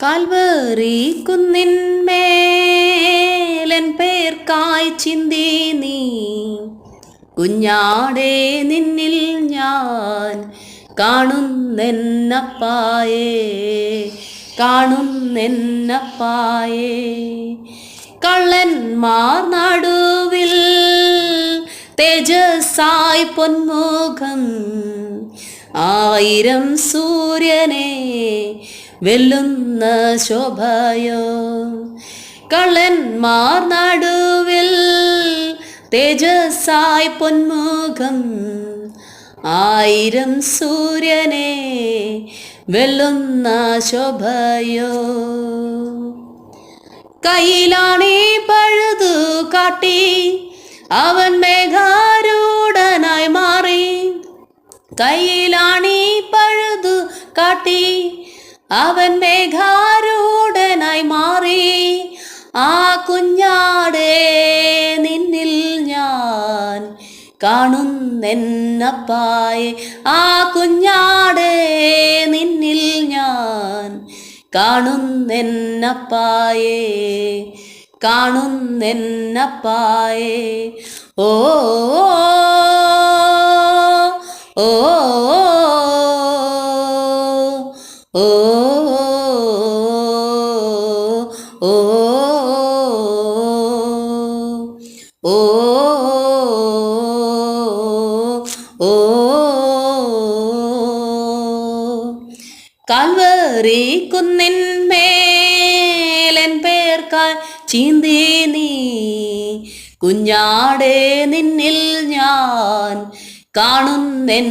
Calvary കുന്നിന്മേലൻ പേർക്കായി ചിന്തി നീ കുഞ്ഞാടേ നിന്നിൽ ഞാൻ കാണുന്നെന്നപ്പായേ കള്ളന്മാർ നടുവിൽ തേജസ്സായി പൊന്മുഖം 1000 സൂര്യനെ വെല്ലുന്ന ശോഭയോ കള്ളന്മാർ നടുവിൽ തേജസ്സായി പൊന്മുഖം 1000 സൂര്യനെ വെല്ലുന്ന ശോഭയോ കയ്യിലാണീ പഴുതു കാട്ടി അവൻ മേഘാരൂഢനായി മാറി കയ്യിലാണീ പഴുതു കാട്ടി അവൻ മേഘാരൂഢനായി മാറി ആ കുഞ്ഞാടേ നിന്നിൽ ഞാൻ കാണുന്നെന്നപ്പായേ ആ കുഞ്ഞാടേ നിന്നിൽ ഞാൻ കാണുന്നെന്നപ്പായേ ഓ ഓ ഓ ഓ ഓ ഓ കാൽവറി കുന്നിന്മേലൻ പേർക്കായി ചിന്തി നീ കുഞ്ഞാടേ നിന്നിൽ ഞാൻ കാണുന്നെന്നപ്പായേ